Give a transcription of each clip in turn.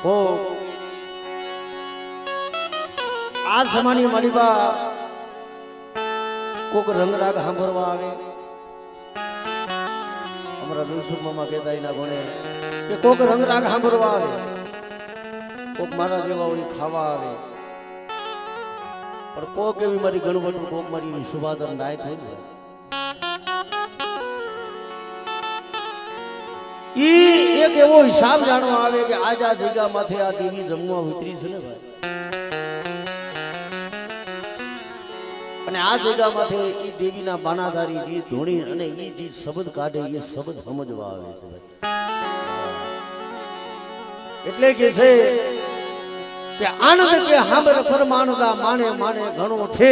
કો આ સમાની માલિબા કોક રંગરાગ સાંભળવા આવે અમારા દિલસુખ મામા કહેતા એના ગુણે કે કોક રંગરાગ સાંભળવા આવે કોક મારા જેવા હોય ખાવા આવે પણ કોક એવી મારી ગણવટ કોક મારી એવી શુભાદર નાય થઈ ને ઈ એક એવો હિસાબ જાણવા આવે કે આજ આ જગ્યામાંથી આ દેવી જમવા ઉતરી છે ને ભાઈ અને આ જગ્યામાંથી ઈ દેવીના બાનાધારી જે ધોણી અને ઈ જે શબ્દ કાઢે એ શબ્દ સમજવા આવે છે એટલે કે છે કે આનંદ કે હાંભર ફરમાનદા માણે માણે ઘણો છે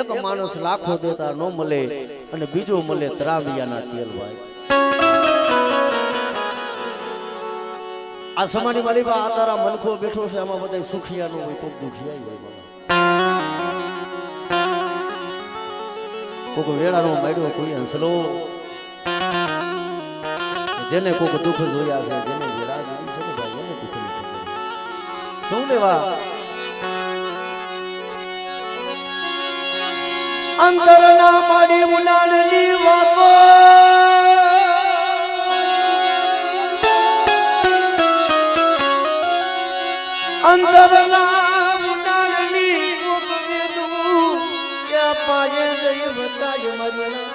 એક માણસ લાખો દેતા નો મળે અને બીજો મળે ત્રાવિયાના તેલ ભાઈ આ સમાની મારી બા આ તારા મનખો બેઠો છે આમાં બધા સુખિયા નો હોય કોક દુખિયા હોય કોક વેળાનો માડ્યો કોઈ હંસલો જેને કોક દુઃખ જોયા છે જેને વેળા જોઈ છે ને ભાઈ એને દુઃખ ની ખબર શું લેવા અંતરના માડી ઉનાળની વાતો અંતરના ઉનાળની કોક વેદું કે પાયે જઈ બતાય મરના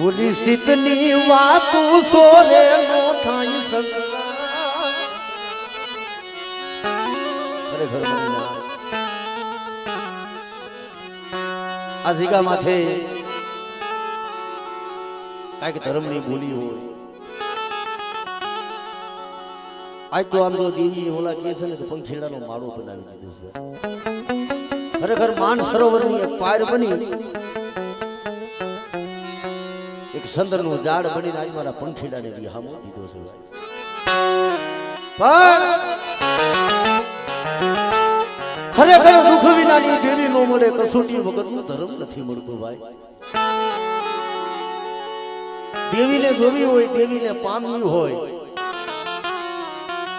ઓલી સીતની વાતું સોરે નો થાય સંસાર ખરેખર મરીના આ જીગા માથે કાંઈક ધર્મની બોલી હોય આજ તો આમ જો દેવી ઓલા કે છે ને પંખીડાનો માળો બનાવી દીધો છે ખરેખર માન સરોવરની એક પાર બની એક સંદરનું ઝાડ બનીને આજ મારા પંખીડાને વિહામો દીધો છે પણ ખરેખર દુઃખ વિનાની દેવી નો મળે કસોટી વગરનું ધર્મ નથી મળતું ભાઈ દેવીને જોવી હોય દેવીને પામવી હોય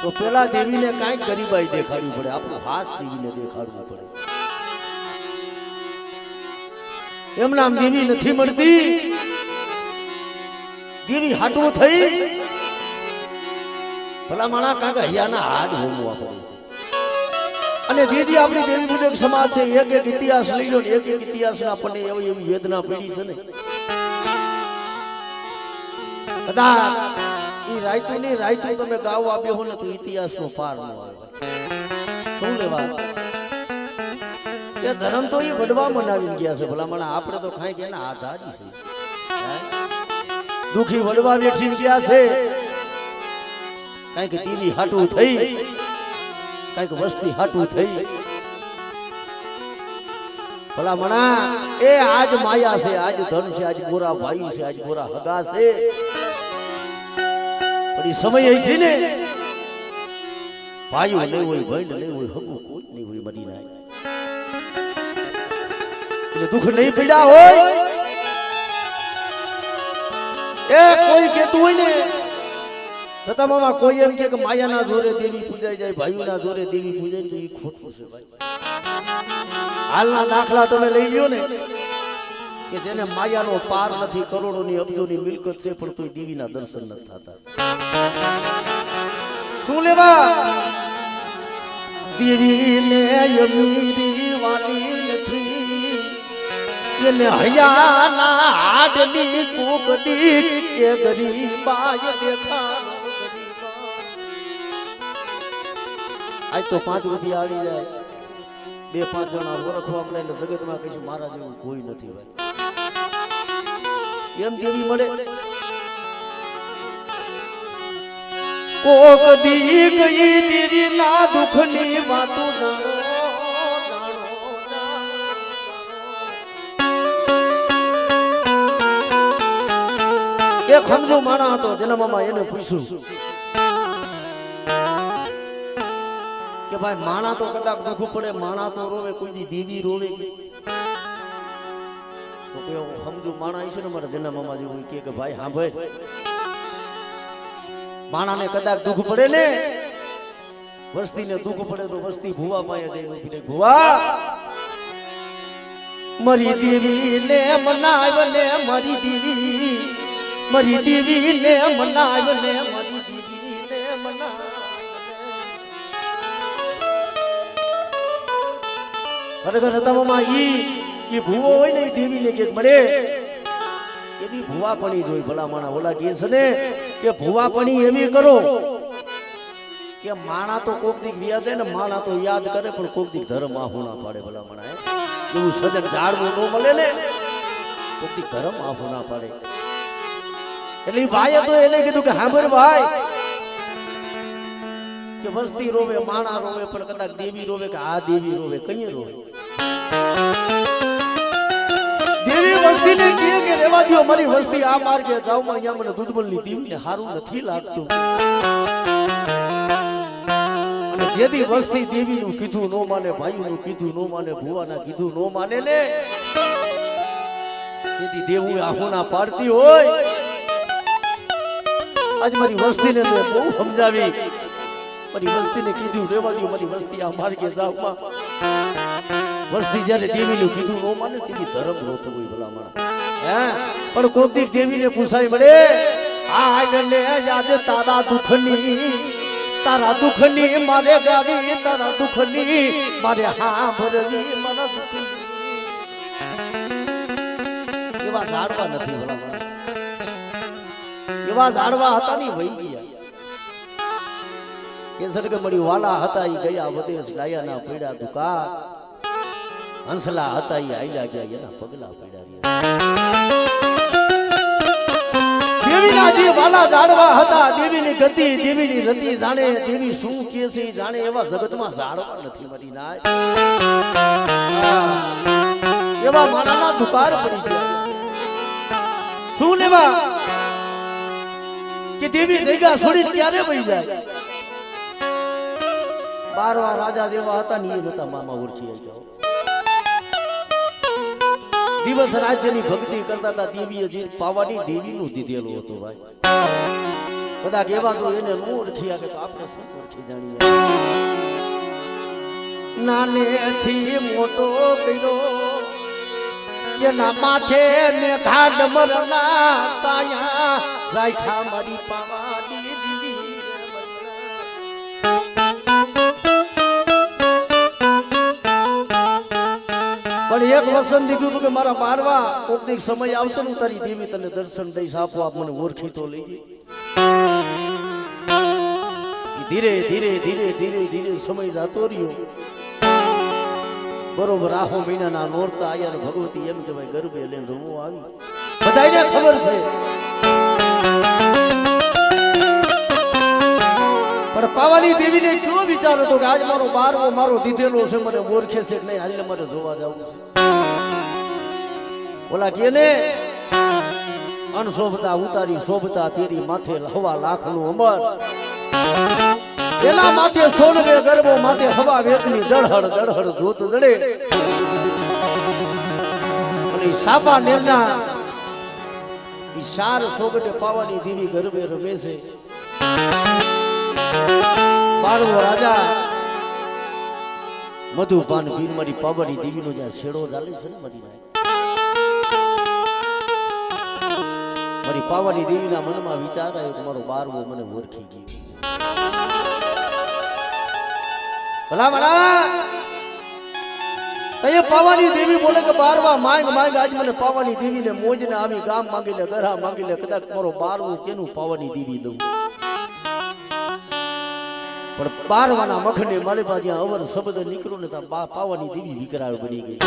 તો પેલા દેવીને કાંઈક ગરીબાઈ દેખાડવી પડે આપણું હાસ દેવીને દેખાડવું પડે એમ નામ દેવી નથી મળતી દેવી હાટવું થઈ ભલા માણા કાંક હૈયાના હાડ હોમવા પડે છે અને જેથી આપણી દેવી મુજબ સમાજ છે એક એક ઇતિહાસ લઈ લો એક એક ઇતિહાસ આપણને એવી એવી વેદના પડી છે ને કદાચ ઈ રાયતું ની રાયતું તમે ગાવા આપ્યો હો ને તો ઇતિહાસ નો પાર ન આવે શું લેવા કે ધર્મ તો ઈ વડવા મનાવી ગયા છે ભલા મને આપણે તો ખાઈ ગયા ને હાથ હાજી છે દુખી વડવા વેઠી ગયા છે કઈક દીવી હાટું થઈ કઈક વસ્તી હાટું થઈ ભલા મણા એ આજ માયા છે આજ ધન છે આજ ગોરા ભાઈ છે આજ ગોરા હગા છે પણ સમય છે ને ભાઈઓ નહીં હોય બહેન નહીં હોય હગું કોઈ નહીં હોય મરી નાય એટલે દુઃખ નહીં પીડા હોય એ કોઈ કેતું હોય ને તથા મામા કોઈ એમ કે માયાના જોરે દેવી પૂજાઈ જાય ભાઈઓના જોરે દેવી પૂજાય તો એ ખોટું છે ભાઈ હાલના દાખલા તમે લઈ લ્યો ને કે જેને માયાનો પાર નથી કરોડોની અબજોની મિલકત છે પણ કોઈ દેવીના દર્શન નથી થતા શું લેવા દેવીને અમીરી વાલી નથી એને હૈયાના હાડની કુકડી કે ગરીબાય દેખાડો આજ તો 5 રૂપિયા આવી જાય 2-5 જણા ઓળખવા મળે એટલે જગતમાં કહીશું મારા જેવું કોઈ નથી ભાઈ એમ દેવી મળે કોક દી ગઈ દેવી ના દુઃખની વાતો જાણો એક સમજો માણા હતો જેના મામા એને પૂછ્યું કે ભાઈ માણા તો કદાચ દુઃખ પડે માણા તો રોવે કોઈ દી દેવી રોવે તો કે હું સમજુ માણા છે ને મારા જના મામા જેવું કે ભાઈ હા ભાઈ માણાને કદાચ દુઃખ પડે ને વસ્તીને દુઃખ પડે તો વસ્તી ભુવા પાસે જઈને ઊભી રહી ભુવા મરી દેવી ને મનાવ ને મરી દેવી મરી દેવી ને મનાવ ને મરી દેવી ને મનાવ ખરેખર તમામાં ઈ ભૂવો હોય ને દેવી ને કે મળે એવી ભૂવાપણી જોઈ ભલા માણા ઓલા કહે છે ને કે ભૂવાપણી એવી કરો કે માણા તો કોક દીક વ્યાજ ને માણા તો યાદ કરે પણ કોક દીક ધર્મ આહુ ના પાડે ભલા માણા એવું સજન ઝાડવું ન મળે ને કોક દીક ધર્મ આહુ ના પાડે એટલે ઈ ભાઈએ તો એને કીધું કે હાંભળ ભાઈ કે વસ્તી રોવે માણા રોવે પણ કદાચ દેવી રોવે કે આ દેવી રોવે કઈ રોવે દેવી વસ્તીને કહે કે રેવા દો મારી વસ્તી આ માર્ગે જાવ માં અહીંયા મને દુધબલની દેવીને હારું નથી લાગતું અને જેથી વસ્તી દેવીનું કીધું નો માને ભાઈનું કીધું નો માને ભુવાના કીધું નો માને ને જેથી દેવું આહુના પાડતી હોય આજ મારી વસ્તીને મેં બહુ સમજાવી મારી વસ્તીને કીધું રેવા દો મારી વસ્તી આ માર્ગે જાવ માં વસ્તી જ્યારે દેવીનું કીધું નો માને તેની ધર્મ રોતો હોય ભલા માણા હે પણ કોઈક દેવીને પૂછાય મળે આ ગને યાદ તારા દુખની મારે ગાવી તારા દુખની મારે હા ભરવી મારા દુખની એવા ઝાડવા નથી ભલા માણા એવા ઝાડવા હતા ની વહી ગયા કેસર કે મળી વાલા હતા ઈ ગયા વદેશ ગાયાના પીડા દુકા હંસલા હતા ઈ આઈલા ગયા એના પગલા પીડા દેવીના જે વાલા ઝાડવા હતા દેવીની ગતિ દેવીની રતિ જાણે દેવી શું કે છે જાણે એવા જગતમાં ઝાડવા નથી મરી નાય એવા માણાના દુકાર પડી ગયા શું લેવા કે દેવી જગ્યા છોડી ક્યારે વહી જાય બારવા રાજા જેવા હતા ને એ નતા મામા ઓળખી ગયા દિવસ રાજ્યની ભક્તિ કરતા હતા દેવીએ જે પાવાની દેવીનું દીધેલું હતું ભાઈ કદાચ એવા તો એને ન ઓળખ્યા કે આપણે શું ઓળખી જાણીએ નાનેથી મોટો કર્યો એના માથે ને ઘાડ મરના સાયા રાખ્યા મારી પાવાની દેવી પણ એક વસન દીધું કે મારા બારવા કોકની સમય આવશે ને તારી દેવી તને દર્શન દઈશ આપો આપ મને ઓળખી તો લઈ ધીરે ધીરે ધીરે ધીરે ધીરે સમય જતો રહ્યો બરોબર આહો મહિનાના નોરતા આયા ને ભગવતી એમ કે ભાઈ ગરબે લઈને રમવું આવી બધાને ખબર છે પણ પાવાની દેવીને કેવો વિચાર હતો કે આજ મારો બારવો મારો દીધેલો છે મને ઓળખે છે નહીં હાલે મારે જોવા જવું છે ઓલા કે ને અનશોભતા ઉતારી શોભતા તેરી માથે હવા લાખનું અમર એના માથે સોનવે ગરબો માથે હવા વેતની દળહડ દળહડ જોત જડે અને સાપા નેમના ઈશાર સોગટે પાવાની દેવી ગરબે રમે છે બારવો રાજા મધુપાન પીર મારી પાવાની દેવીનો જ્યાં છેડો ચાલે છે ને મારી પાવાની દેવીના મનમાં વિચાર આવ્યો કે મારો બારવો મને ઓળખી ગયો ભલા ભલા એ પાવાની દેવી બોલે કે બારવા માંગ માંગ આજ મને પાવાની દેવીને મોજને આવી ગામ માંગી લે ગરા માંગી લે કદાચ મારો બારવો કેનું પાવાની દેવી દઉં પણ બારવાના મખને મારી પાસે અવર શબ્દ નીકળ્યો ને પાવાની દેવી વિકરાળ બની ગઈ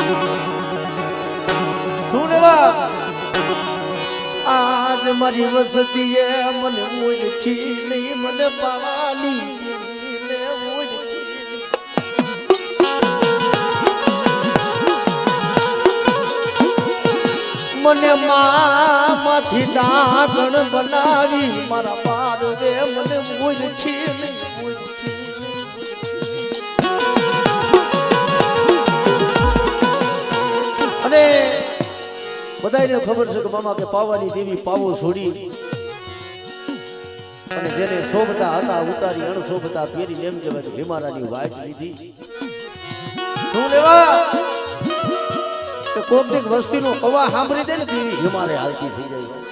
શું લેવા આજ મારી વસતીએ મને ઓળખી નહીં મને પાવાની દેવીને ઓળખી મને માંથી ડાગણ બનાવી મારા બારવે મને ઓળખી નહીં અને બધાને ખબર છે કે મામા કે પાવાની દેવી પાવો છોડી અને જેને શોભતા હતા ઉતારી અણશોભતા ફેરી એમ કહેવાય કે હિમારાની વાટ લીધી શું લેવા કે કોકની વસ્તીનો કવા સાંભળી દે ને તેવી હિમારે હાલતી થઈ જાય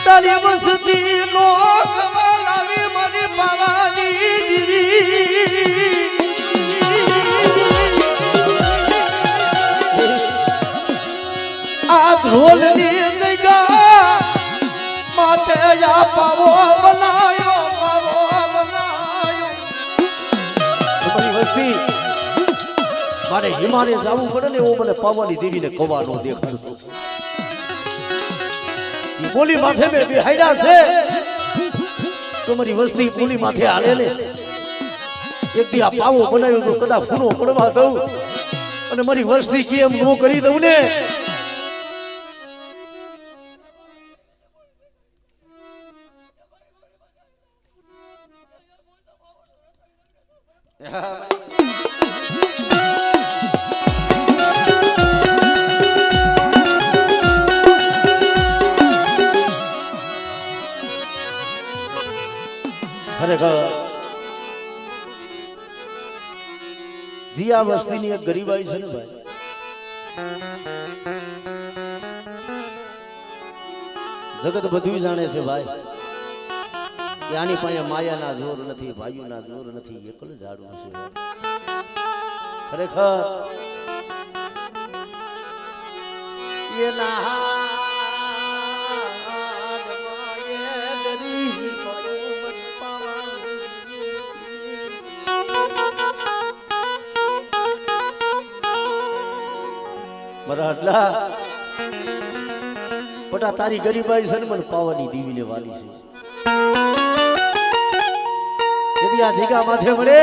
તારી વસ્તીનો કવા લાવી મને પાવાની આ ઢોલની જગ્યા માથે આ પાવો બનાયો તમારી વસ્તી મારે હિમારે જવું પડે ને એવું મને પાવાની દેવીને કવાનો દેખાડતો બોલી માથે મેં બિહાડ્યા છે તમારી વસ્તી બોલી માથે હાલે ને એક દી આ પાવો બનાવ્યો તો કદાચ ખૂણો પડવા દઉં અને મારી વસ્તી કેમ નો કરી દઉં ને ખરેખર જીયા વસ્તીની એક ગરીબાઈ છે ને ભાઈ જગત બધું જાણે છે ભાઈ આની પાસે માયાના જોર નથી ભાઈઓના જોર નથી એકલ ઝાડવું છે ખરેખર બટા તારી ગરીબાઈ છે ને મને પાવાની દીવીને વાલી છે यदि आ जीगा माथे મળે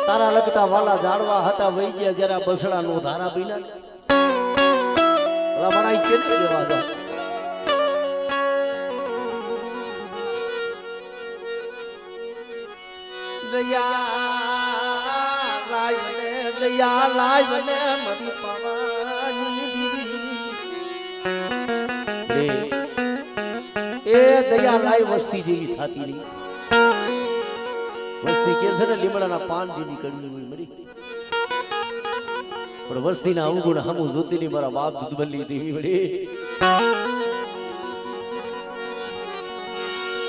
તારા લગતા વાલા જાડવા હતા વઈ ગયા જરા બસડા નો ધારા પીના ઓલા બનાઈ કે દેવા દો દયા લાય ને મરી પાવાની દીવી એ દયા લાય વસ્તી જેવી થાતી રહી વસ્તી કે છે ને લીમડાના પાન જેવી કડવી હોય મરી પણ વસ્તીના અવગુણ હમુ જોતીની મારા બાપ દુધબલ્લી દેવી મળી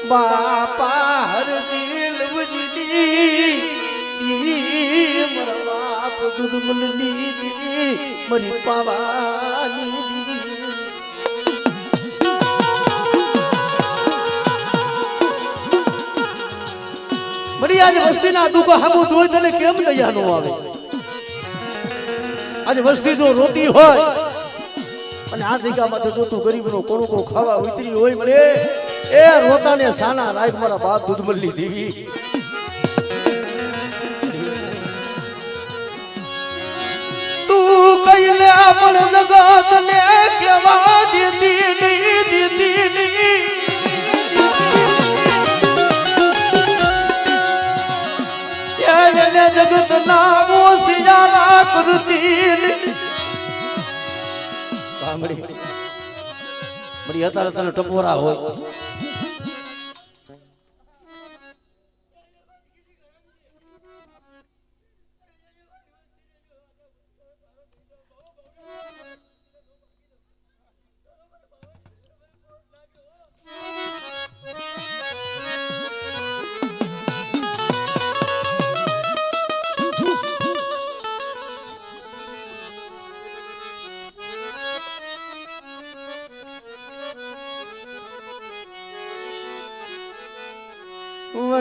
બાપા હર દિલ વજડી મારા બાપ દુધબલ્લી દેવી મરી પાવાની આજ વસ્તીના દુઃખો હામું જોઈ તને કેમ દયા નો આવે આજ વસ્તી જો રોતી હોય અને આ જગ્યામાં તો તું ગરીબનો કોણુકો ખાવા ઉતરી હોય મળે એ રોતાને સાના રાખ મારા બાપ દૂધમલ્લી દેવી તું કઈને આપણ જગત ને કેવા દીધી જગત નામો સિયારા કૃતિ સાંભળી મળી અત્યારે તને ટપોરા હોય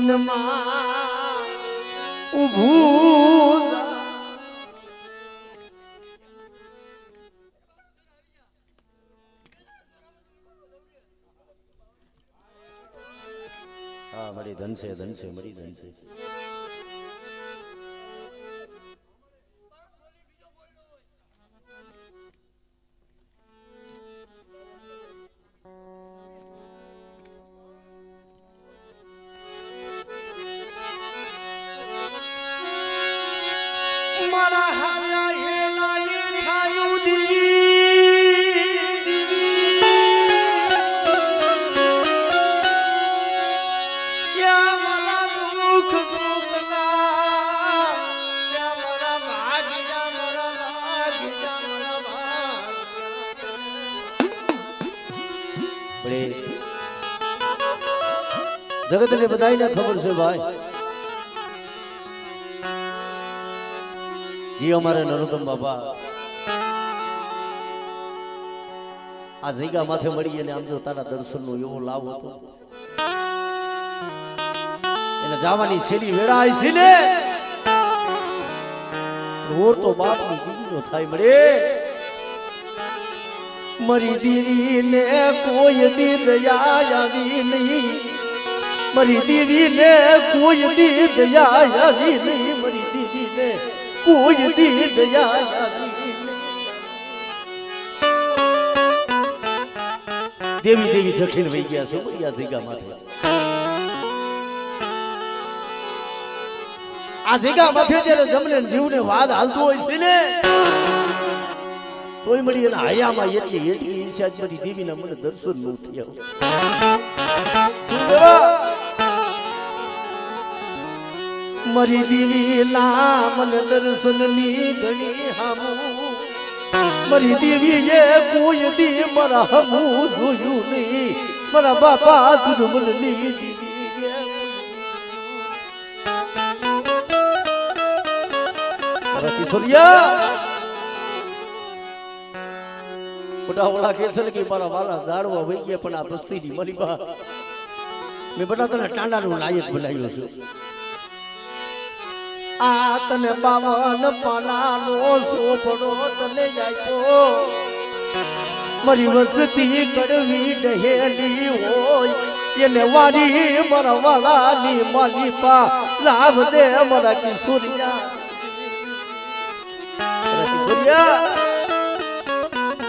વનમાં ઊભું હા મરી ધન છે મરી ધન છે જગતને બધાને ખબર છે ભાઈ, જી અમારે નરોત્તમ બાપા આ જગ્યા માથે મળી અને આમ જો તારા દર્શનનો એવો લાભ હતો, એને જવાની છેલ્લી વેળા આવી છે ને રોર તો બાપની દીકરીનો થાય મળે, મરી દીવીને કોઈ દી દયા આવી નહીં, મરી દીવીને કોઈ દી દયા આવી નહીં, મરી દીવીને કોઈ દી દયા આવી નહીં. દેવી દેવી જખીને વહી ગયા છે આ જગ્યા માથે, આ જગ્યા માથે જ્યારે જમને જીવને વાદ હાલતો હોય છે ને તોય મળી એના હયામાં એટલી ઈર્ષ્યા છે બધી દેવીના મને દર્શન ન થયા. મરી દેવી ના મને દર્શનની ઘણી હામું, મરી દેવી એ કોઈ દી મારા હમું જોયું નહીં, મારા બાપા દુર્બલની દીદી કિશોરિયા ઓલા કે છે કે મારા વાલા ઝાડવા વહી ગયા પણ આ બસ્તીની મારી બા મેં બધા તને ટાંડાનું લાયક બનાવ્યો છું. આ તને 52 પાનાનો સોપડો તને આપ્યો, મારી વસતી કડવી ડહેલી હોય એને વારી મારા વાલાની માલી પા લાવ દે મારા કિશોરિયા.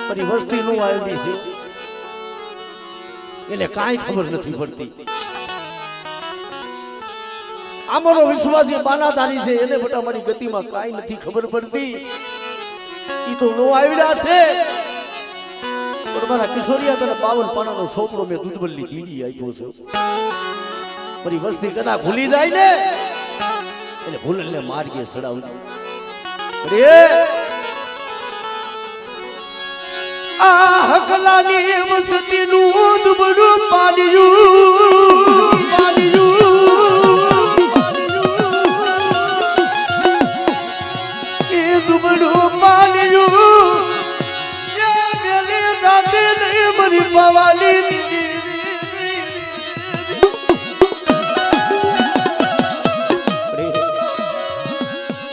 મારી વસ્તી નું આવેલી છે એને કાંઈ ખબર નથી પડતી. અમારો વિશ્વાસી બાનાધારી છે એને બટા મારી ગતિમાં કાંઈ નથી ખબર પડતી. ઈ તો નો આવ્યા છે પણ મારા કિશોરિયા તને 52 પાનાનો છોકરો મેં દૂધબલ્લી દીદી આપ્યો છે. મારી વસ્તી કદાચ ભૂલી જાય ને એને ભૂલને માર્ગે ચડાવજો. આ હકલાની વસતી નું દુબડું પાડ્યું એ દુબડું પાડ્યું એ મેલી દાદે નહીં મરી પવાલી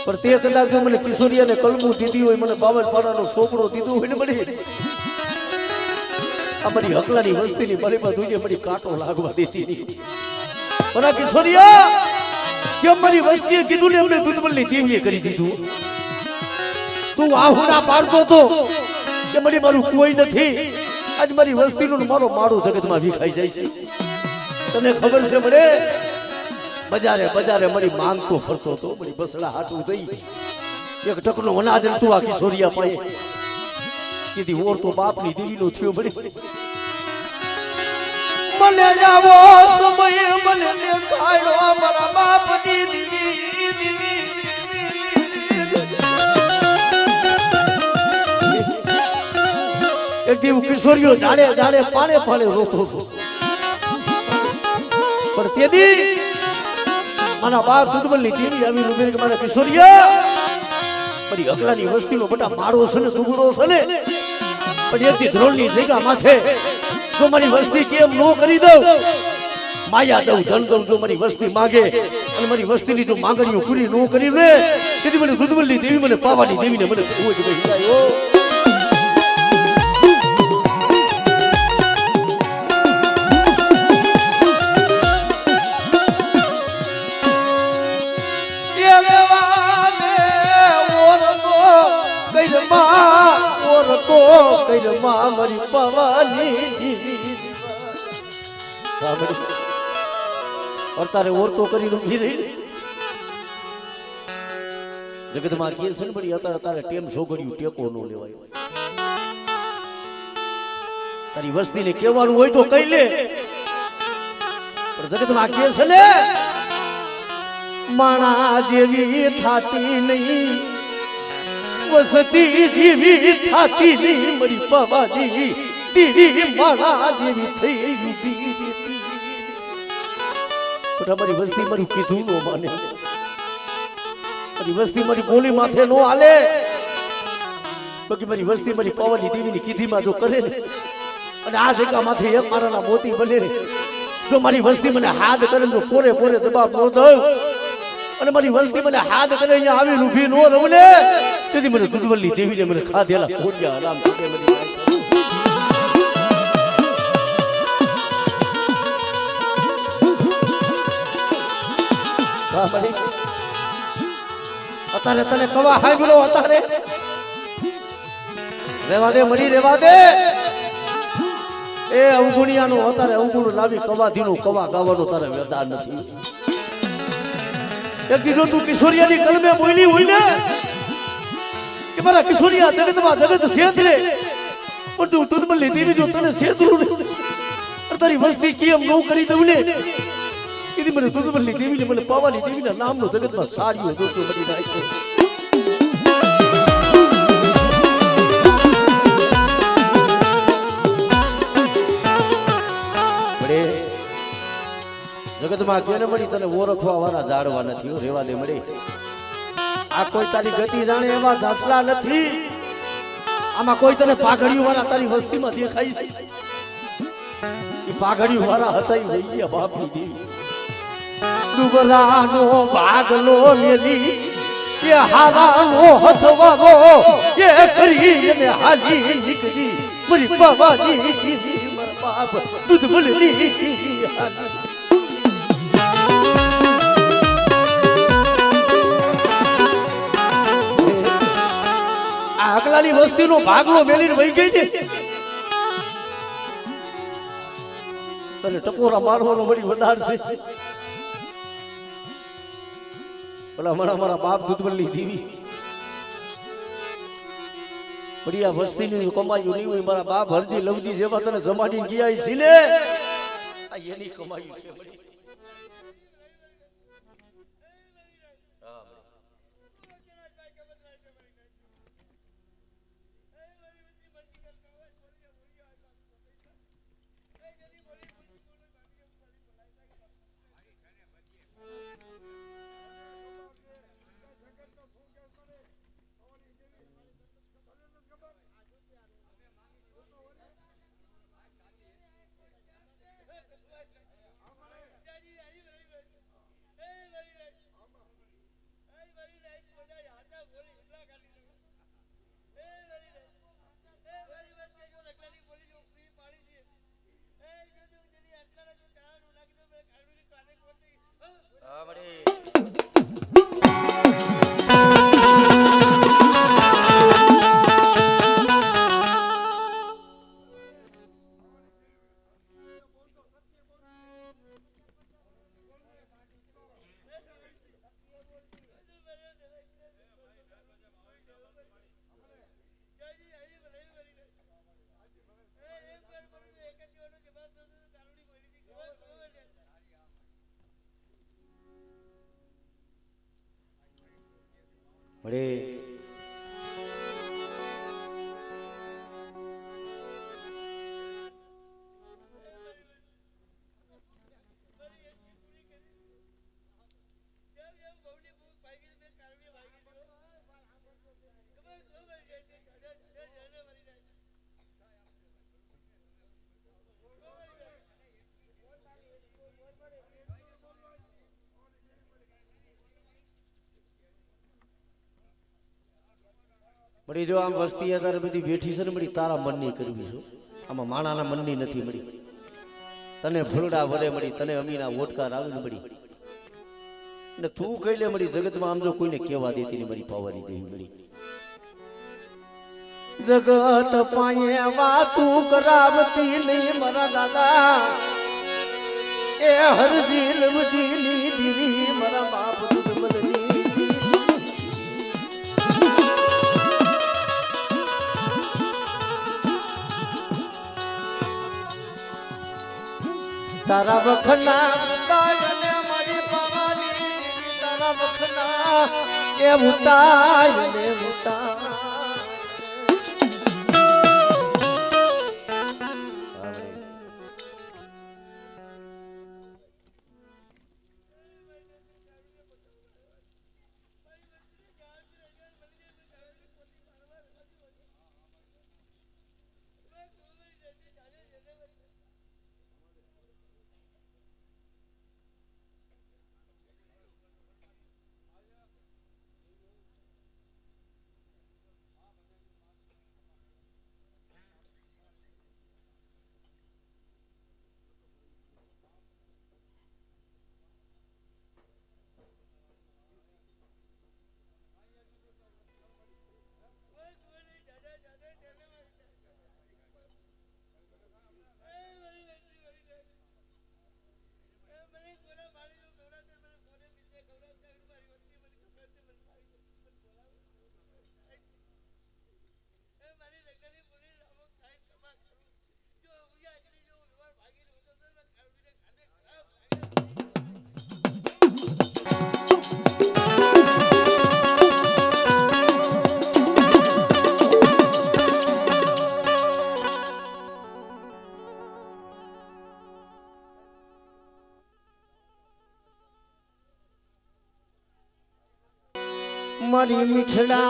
પણ તે કદાચ મને કિશોરિયાને કલમું દીધી હોય, મને 52 પાડાનો છોકરો દીધો હોય ને બધી અમારી હકલાની વસ્તીની મારી પાસે જોઈએ બધી કાંટો લાગવા દેતી નહીં. પણ કિશોરિયા જે મારી વસ્તીએ કીધું ને એમને દુર્બલની દેવીએ કરી દીધું. તું આહુડા પાડતો તો કે મારી મારું કોઈ નથી, આજ મારી વસ્તીનું મારો માળો જગતમાં વિખાઈ જાય છે. તને ખબર છે મને બજારે બજારે મારી માંગતો ફરતો હતો, મારી બસડા હાટું થઈ એક ટકનો અનાજ તું આ કિશોરિયા પાએ કીધી ઓર તો બાપની દેવીનો થયો બળી. મને આવો સમય મને દેખાયો મારા બાપની દેવી. એક દિવસ કિશોરિયો જાડે જાડે પાણે પાણે રોતો હતો પણ તેથી મારા બાપ દુર્બલની દેવી આવી રૂબેર કે મારા કિશોરિયા મારી અગલાની વસ્તીનો બટા માળો છે ને દુબળો છે ને પણ એથી ધ્રોળની જગ્યા માથે જો મારી વસ્તી કેમ નો કરી દઉં, માયા દઉં ધન દઉં, જો મારી વસ્તી માગે અને મારી વસ્તીની જો માંગણીઓ પૂરી નો કરી ને તેથી મને દુર્બલની દેવી મને પાવાની દેવીને મને કોઈ જ કહી જાય. મારી પવાની તારે ઓરતો કરીને ઉભી રહી જગતમાં કે છે ને બડી અત્યારે તારે ટેમ છોકરીયું ટેકો નો લેવાય. તારી વસ્તીને કહેવાનું હોય તો કહી લે પણ જગતમાં કે છે ને માણા જેવી થાતી નહીં, વસતી જેવી થાતી નહીં, મારી પવાની દીવી માણા જેવી થઈ ઉભી. પણ અમારી વસ્તી મારી કીધું નો માને, મારી વસ્તી મારી બોલી માથે નો હાલે, બાકી મારી વસ્તી મારી પવનની દેવીની કીધીમાં જો કરે ને અને આ જગ્યા માથે એક મારાના મોતી બને ને, જો મારી વસ્તી મને હાથ કરે જો પોરે પોરે દબાવ નો દઉં અને મારી વસ્તી મને હાથ કરે અહીંયા આવી ઊભી નો રહું ને, તેથી મને દુધવલ્લી દેવીને મને ખાધેલા ખોડિયા આરામ કરે મને અત્યારે તને કવા હાય બોલો અત્યારે રેવા દે મરી રેવા દે એ અવગુણિયાનું અત્યારે અવગુણ લાવી કવાધીનું કવા ગાવાનું તારે વેદા નથી. એક કીધું તું કિશોરિયાની કલમે બોલી હોય ને કે મારા કિશોરિયા જગતમાં જગત છેતરે પણ તું દુધમલ્લી દેવી જો તને છેતરું ને તારી વસ્તી કેમ ન કરી દઉં ને એની મને દુધમલ્લી દેવીને મને પાવાની દેવીના નામનો જગતમાં સારીઓ જોતો બની નાખ્યો. જગતમાં કેને મળી તને ઓળખવા વાળા જાણવા નથી, રેવા દે મળી. આ કોઈ તારી ગતિ જાણે એવા દાખલા નથી, આમાં કોઈ તને પાઘડીઓ વાળા તારી વસ્તીમાં દેખાય છે. એ પાઘડીઓ વાળા હતા એ બાપની દેવી દુબરાનો ભાગલો મેલી કે હારાનો હથવાનો કે કરી અને હાલી નીકળી મારી બાબાજી દીદી મારા બાપ દૂધ બોલી આગલાની વસ્તીનો ભાગલો મેલીને વહી ગઈ છે. તને ટકોરા મારવાનો વળી વધારે છે. ઓલા મારા બાપ દૂધવલ્લી દેવી વળી આ વસ્તીની કમાયું નહીં હોય, મારા બાપ હરજી લવજી જેવા તને જમાડીને ગયા છે ને આ એની કમાયું છે. વડે મળી જો આમ વસ્તી અત્યારે બધી બેઠી છે ને મળી તારા મનની કરવી છું, આમાં માણાના મનની નથી મળી. તને ફૂલડા વડે મળી, તને અમીના વોટકાર આવી મળી ને તું કઈ લે મળી જગતમાં આમ જો કોઈને કહેવા દેતી નહીં મળી પાવાની દેવી મળી. જગત પાયે વાતું કરાવતી નહીં મારા દાદા એ હરજી લવજીની દીવી મારા બાપ તારા વખના ઉતાયને મારી પાવાની તારા વખના એ ઉતાયને ઉતાય મારી મીઠડા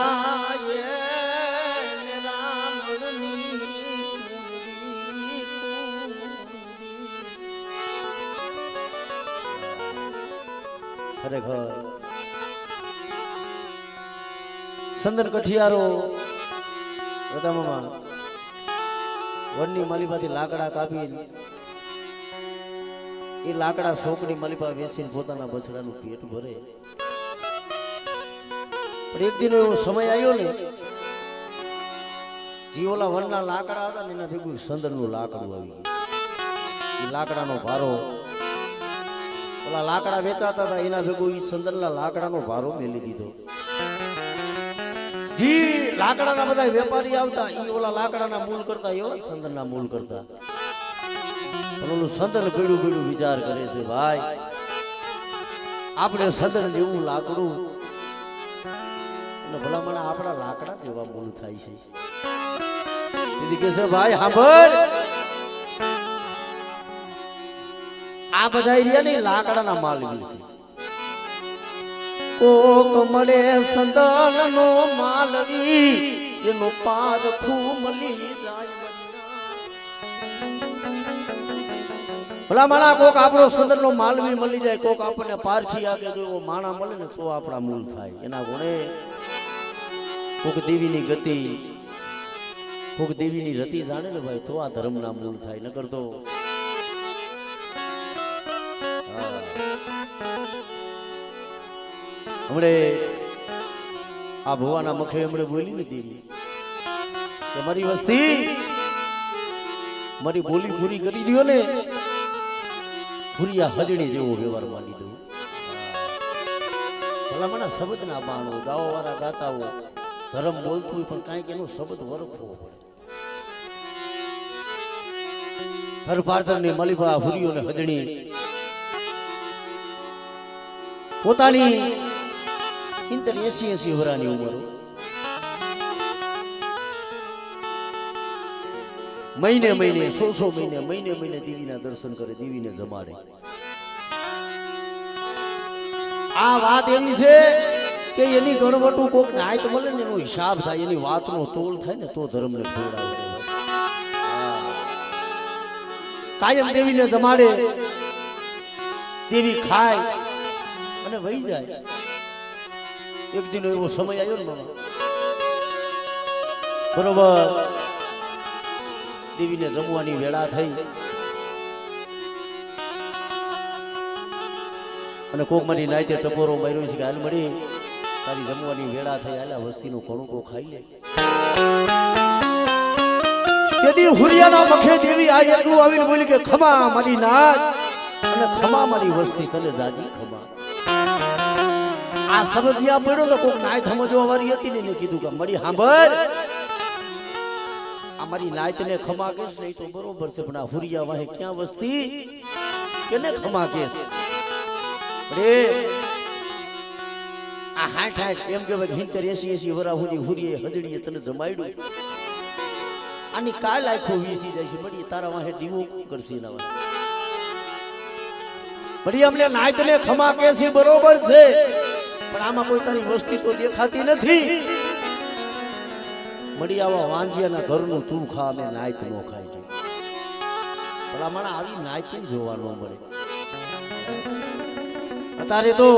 ખરેખર સંદર કઠિયારો બધા મામા વનની માલિપાથી લાકડા કાપી એ લાકડા શોકની માલિપા વેચીને પોતાના બછડાનું પેટ ભરે. પણ એક દિન એવો સમય આવ્યો ને જે ઓલા વનના લાકડા હતા ને એના ભેગું સંદરનું લાકડું આવી ગયું. એ લાકડાનો ભારો ઓલા લાકડા વેચાતા હતા એના ભેગું એ સંદરના લાકડાનો ભારો મેલી દીધો. જી લાકડાના બધા વેપારી આવતા એ ઓલા લાકડાના મૂળ કરતા એવો સંદરના મૂળ કરતા. ઓલું સંદર પીડું પીડું વિચાર કરે છે ભાઈ આપણે સંદર જેવું લાકડું ભલામણ આપણા લાકડા જેવા મૂળ થાય છે. દીદી કે છે ભાઈ સાંભળ આ બધા એરિયા ની લાકડાના માલવી છે. કોક મળે સંદન નો માલવી એનો પારખું મળી જાય. ભલામણ કોક આપણો સંદન નો માલવી મળી જાય કોક આપણને પારખી આગે જો માણા મળે ને તો આપણા મૂળ થાય. એના ગુણે કોક દેવીની ગતિ કોક દેવીની રતિ જાણે ને ભાઈ તો આ ધર્મના મૂળ થાય. નકર તો હમણે આ ભુવાના મુખે હમણે બોલી નથી કે મારી વસ્તી મારી બોલી પૂરી કરી દો ને પૂરી હજણી જેવો વ્યવહાર માની દઉં. ભલા મને શબ્દ ના બાણો ગાવા વાળા ગાતા હોય ધર્મ બોલતું હોય પણ કાંઈક એનો શબ્દ વરખવો પડે. થરપાર્થર ની મલિભા હુરીઓ ને હજણી પોતાની 80 વર્ષની ઉંમર મહિને 100 મહિને દેવીના દર્શન કરે દેવીને જમાડે. આ વાત એવી છે કે એની ગણવટું કોક નાયત મળે ને એનો હિસાબ થાય એની વાતનો તોલ થાય ને તો ધર્મને ખવડાવે. કાયમ દેવીને જમાડે દેવી ખાય અને વહી જાય. એક દિન એવો સમય આવ્યો ને બરોબર દેવીને જમવાની વેળા થઈ અને કોક મારી નાઈતે ટપોરો માર્યો છે કે હાલ મળી તારી જમવાની વેળા થઈ હાલા વસ્તીનું કણુકો ખાઈ લે. તેથી હુરિયાના મખે દેવી આ એટલું આવીને બોલી કે ખમા મારી નાચ અને ખમા મારી વસ્તી તને જાજી ખમા. આ સમજ્યા પડ્યો તો કોક નાય સમજવા વાળી હતી ને કીધું કે મળી સાંભળ આ મારી નાયત ને ખમા કેસ નહીં તો બરોબર છે પણ આ હુરિયા વાહે ક્યાં વસ્તી કેને ખમા કેસ આ 60 એમ કે 70-80 વરા સુધી હુરીએ હજડીએ તને જમાડ્યું આની કાલ આખો વીસી જાય છે બડી તારા વાહે દીવો કરશે ના વાહે બડી અમને નાયત ને ખમા કેસ બરોબર છે પણ આમાં કોઈ તારી વસ્તી તો દેખાતી નથી. મળી આવા વાંજિયાના ઘરનું તું ખા અમે નાયત નો ખાઈ. ભલા મને આવી નાયત જોવા ન મળે. અત્યારે તો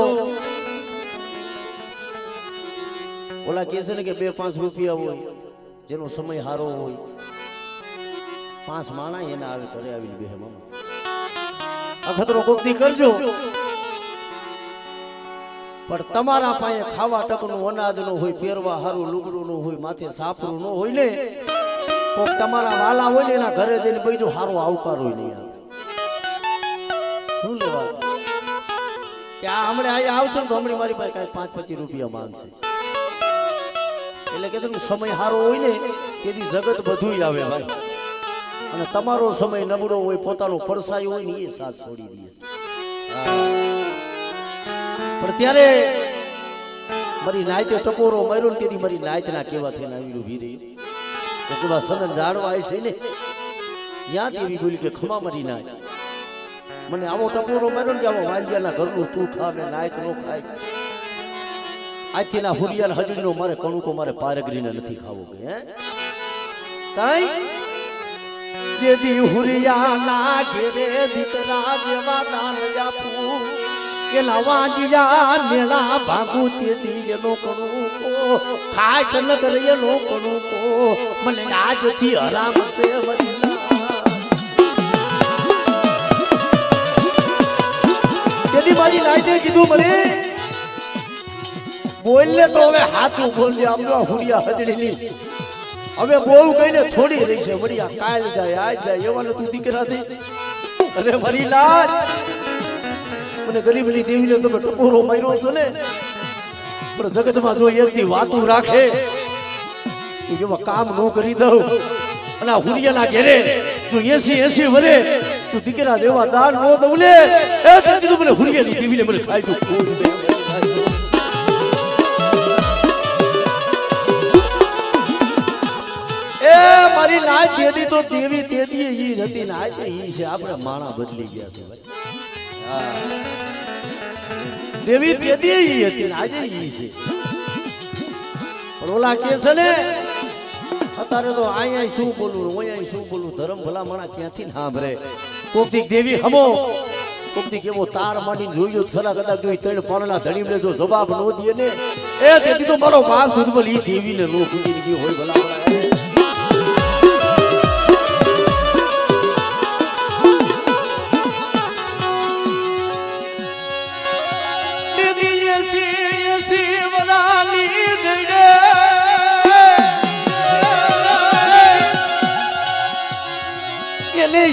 ઓલા કહે છે ને કે 2-5 રૂપિયા હોય જેનો સમય હારો હોય 5 માણા એને આવે ઘરે આવીને બે મામા અખતરો કોકથી કરજો પણ તમારા પાસે ખાવા ટકનું અનાજ નો હોય પહેરવા હારું લુગડું નો હોય માથે સાપરું નો હોય ને કોક તમારા વાલા હોય ને એના ઘરે જઈને બધું હારો આવકાર હોય નહીં. શું લેવા કે આ હમણે અહીંયા આવશે ને તો હમણે મારી પાસે કાંઈ 5-25 રૂપિયા માંગશે. એટલે કે સમય સારો હોય ને તેથી જગત બધું આવે ભાઈ, અને તમારો સમય નબળો હોય, પોતાનો પડસાયો હોય ને એ સાથ છોડી દે. પણ ત્યારે મારી નાયતે ટકોરો માર્યો ને તેથી મારી નાયતના કેવા થઈને આવી ઊભી રહી. તો કેવા સદન જાડવા છે ને ત્યાંથી એવી બોલી કે ખમા મારી નાય, મને આવો ટકોરો માર્યો ને કે આવો વાંજિયાના ઘરનું તું ખા, મેં નાયત નો ખાય. આજથી ના હુરિયાના હજડીનો મારે કણુકો મારે પારગરીને નથી ખાવો કે હે તાઈ જેદી હુરિયાના ઘેરે દીકરા જેવા દાન જાપું કે લાવાજીયા મેળા ભાગુ તેથી એનો કણુકો ખાસ ન કરે એનો કણુકો મને આજથી હરામ છે મદીના. તેથી મારી નાયતે કીધું મને બોલને તો હવે હાથું બોલજે, આમ તો હુરિયા હજડીની હવે બહુ કહીને થોડી રહી છે વડિયા, કાલ જાય આજ જાય એવાને તું દીકરા થઈ. અરે મારી લાજ મને ગરીબની દેવીને તમે ટકોરો માર્યો છો ને, પણ જગતમાં જો એકથી વાતું રાખે તું જેવા કામ ન કરી દઉં અને આ હુરિયાના ઘેરે તું 80 વરે તું દીકરા જેવા દાન ન દઉં લે એ કીધું મને હુરિયાની દેવીને મને ખાઈ તું ખોટ દે. મારી નાચ દેદી તો દેવી દેદી ઈ નથી, નાચ ઈ છે આપણે માણા બદલી ગયા છે ભાઈ. હા દેવી દેદી ઈ હતી, નાચ ઈ છે. પણ ઓલા કે છે ને અત્યારે તો અહીંયા શું બોલું અહીંયા શું બોલું, ધર્મ ભલા માણા ક્યાંથી ના ભરે. કોકથી દેવી હમો, કોકથી કેવો તાર માંડીને જોયું ખરા કદાચ જોઈ ત્રણ પાણના ધણીને જો જવાબ નો દે ને એ દેદી તો મારો બાપ દુર્બલ ઈ દેવીને નો કુંડી ગઈ હોય ભલા માણા.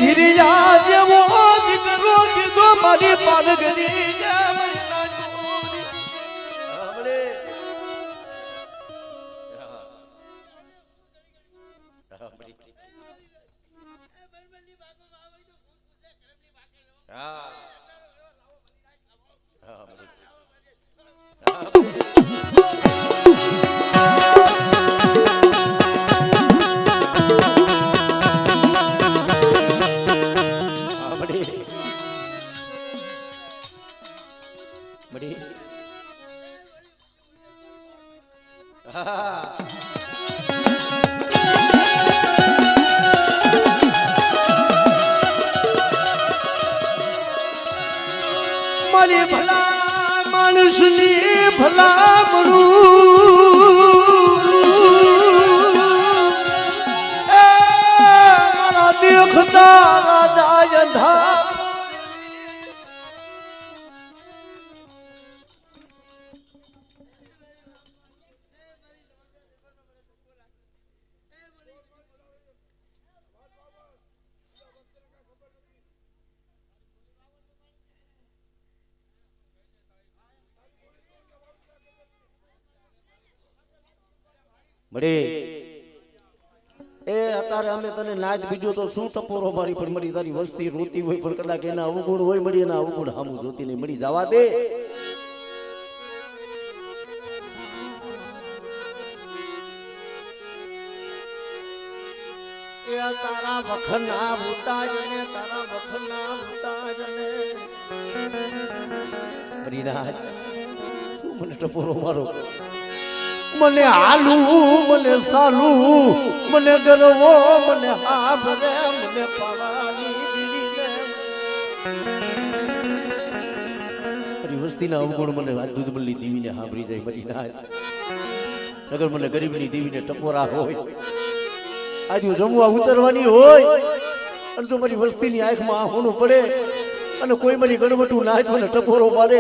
હિરિયા જેવો દીકરો દીધો મારી પાલગડી મારી ભલા માણસની ભલા મારા દેખતા રાજા અંધા મળી એ અત્યારે અમે તને નાચ બીજો તો શું ટપોરો મારી પણ મળી તારી વસ્તી રોતી હોય પણ કદાચ એના અવગુણ હોય મળી એના અવગુણ હામું જોતી નહીં મળી જવા દે. તારા વખના ઉતાજને તારા વખના ઉતાજને મરી નાચ શું મને ટપોરો મારો, મને હાલું મને સાલું મને ગરવો મને હાભરે મને પાવાની દીવી વસ્તીના અવગુણ મને દૂધબલ્લી દેવીને સાંભળી જાય મરી નાય. નગર મને ગરીબની દેવીને ટપોરા હોય આજુ જમવા ઉતરવાની હોય અને જો મારી વસ્તીની આંખમાં આહોનું પડે અને કોઈ મારી ગણવટું નાચ મને ટપોરો મારે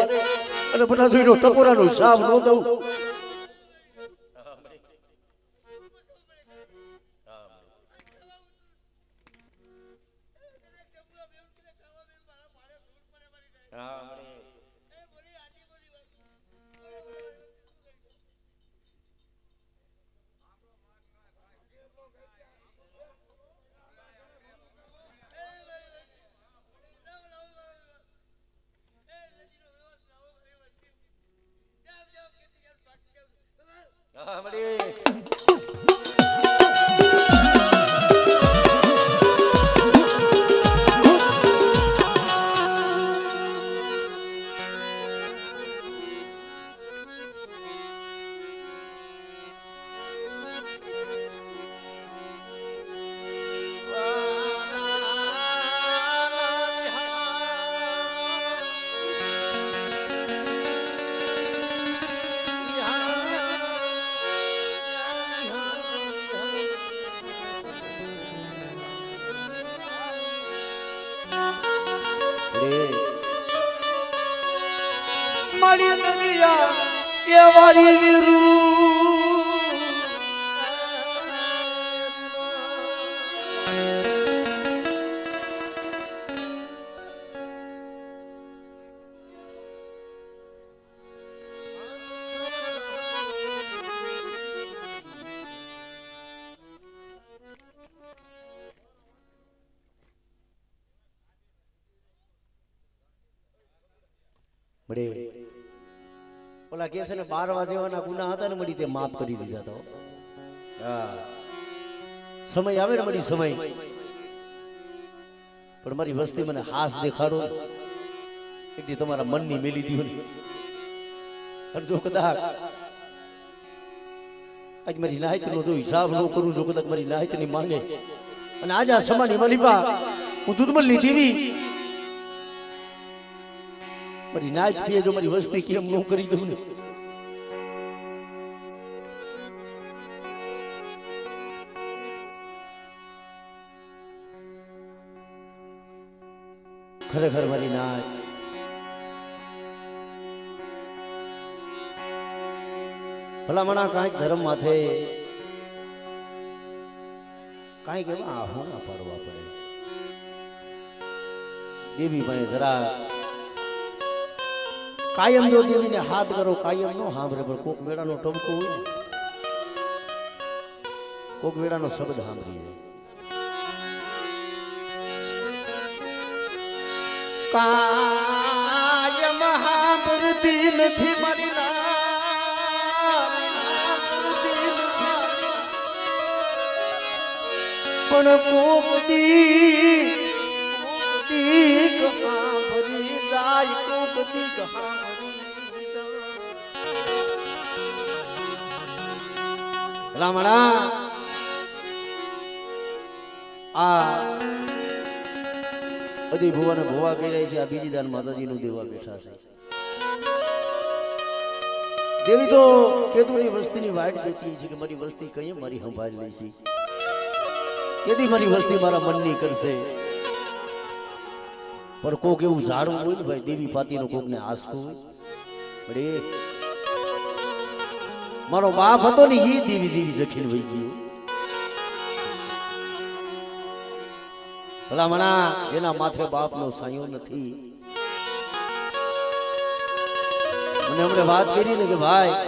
અને બધા જોઈને ટપોરાનો હિસાબ ન દઉં. મારી નદિયા એ વારી વીરુ ઓલા કે છે ને 12 વાગ્યાના ગુના હતા ને મળી તે માફ કરી દીધા તો હા સમય આવે ને મળી સમય પણ મારી વસ્તી મને હાસ દેખાડો એક દી તમારા મનની મેલી દીધો ને અને જો કદાચ આજ મારી નાહિતનો જો હિસાબ ન કરું જો કદાચ મારી નાહિતની માંગે અને આજ આ સમાની મલીપા હું દૂધમલની દેવી મારી નાચ થી જો મારી વસ્તી કેમ ન કરી દઉં ને ખરેખર મારી નાચ ભલામણા કાંઈક ધર્મ માથે કાંઈક એવા આહો ના પાડવા પડે દેવી ભાઈ જરા કાયમ જો દેવીને હાથ કરો કાયમ નો સાંભળે પણ કોક વેળાનો ટબકો હોય ને કોક વેળાનો શબ્દ સાંભળી જાય કાયમ સાંભળતી નથી મારી પણ કોક દી સાંભળી જાય કોક દી રામણા આ બધી ભુવાને ભુવા કહી રહી છે આ બીજી દાન માતાજીનું દેવા બેઠા છે દેવી તો કેદુની વસ્તીની વાટ જોતી છે કે મારી વસ્તી કઈ મારી સંભાળ લે છે કેદી મારી વસ્તી મારા મનની કરશે પણ કોક એવું ઝાડવું હોય ને ભાઈ દેવી પાતીનો કોકને આસકો હોય મારો બાપ હતો ને એ દેવી દેવી જખીને વહી ગયો ભલામણા જેના માથે બાપનો સાયો નથી મને હમણે વાત કરી ને કે ભાઈ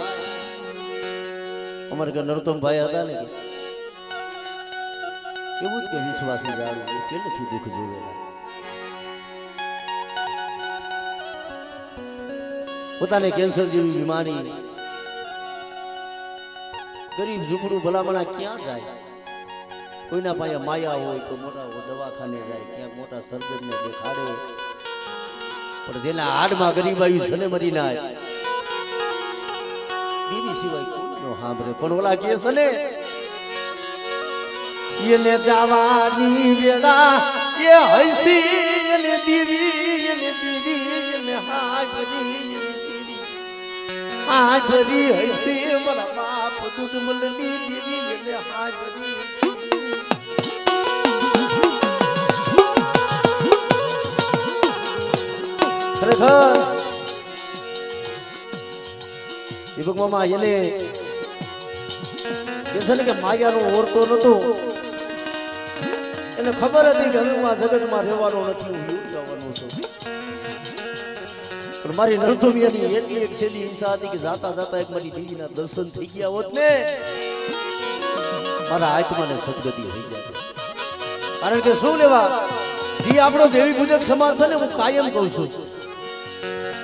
અમારે કે નરોત્તમભાઈ હતા ને એવું જ કે વિશ્વાસી જાણવું કે નથી દુઃખ જોયેલા પોતાને કેન્સર જેવી બીમારી ગરીબ ઝૂંપડું ભલામણા ક્યાં જાય કોઈના પાસે માયા હોય તો મોટા દવાખાને જાય ક્યાંક મોટા સર્જનને દેખાડે પણ જેના હાડમાં ગરીબાઈ છને મરી ના દેવી સિવાય કોઈનો સાંભળે પણ ઓલા કે છે ને એને જવાની વેળા એ હસી એને દેવી એને હાજરી હાજરી હસી મારા બાપ દૂધમલની દેવી એને હાજરી ખરેખર દીપક મામા એને કે માયાનો ઓરતો નતો એને ખબર હતી કે હવે હું આ જગતમાં રહેવાનો નથી હું જવાનો છું પણ મારી નરધોમિયાની એટલી એક છેલ્લી ઈચ્છા હતી કે જાતા જાતા એક મારી દેવીના દર્શન થઈ ગયા હોત ને મારા આત્માને સદગતિ થઈ જાય કારણ કે શું લેવા જે આપણો દેવી પૂજક સમાજ છે ને હું કાયમ કહું છું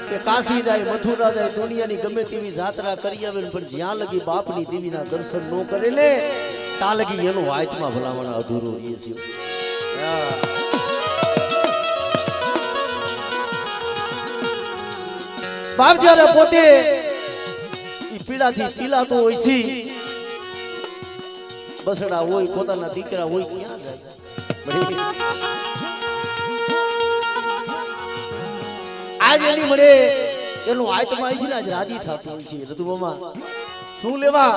કે કાશી જાય મથુરા જાય દુનિયાની ગમે તેવી જાત્રા કરી આવે પણ જ્યાં લગી બાપની દેવીના દર્શન ન કરે ને ત્યાં લગી એનો આત્મા ભલામણ અધૂરો રહે છે બાપ જ્યારે પોતે ઈ પીડાથી પીલાતો હોય છે બસડા હોય પોતાના દીકરા હોય ક્યાં જાય આજ એની મળે એનું આત્મા છે ને આજ રાજી થતું હોય છે રતુમામા શું લેવા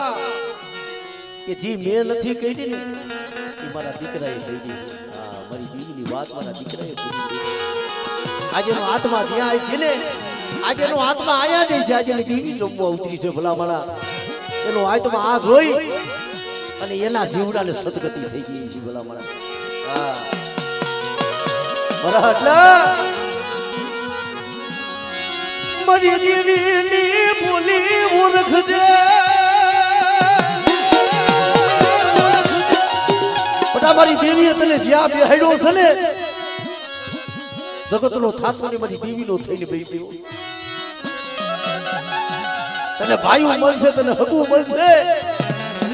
કે જે મેં નથી કહી ને એ મારા દીકરાએ કહી દીધી મારી દીકરીની વાત મારા દીકરાએ કહી દીધી આજે એનો આત્મા જ્યાં છે ને આજે એનો હાથમાં આયા જ છે, આજે દેવી જમવા ઉતરી છે ભલા મારા, એનો હાથમાં આ જોઈ અને એના જીવડાને સદગતિ થઈ ગઈ છે ભલા મારા. હા બરાબર. મારી દેવીની બોલી ઓળખજે, મારી દેવીએ તને જ્યાં બેહાડ્યો છે ને, જગતનો થાતો ને મારી દેવીનો થઈને બેઠી. તને ભાઈઓ મળશે, તને હગુ મળશે,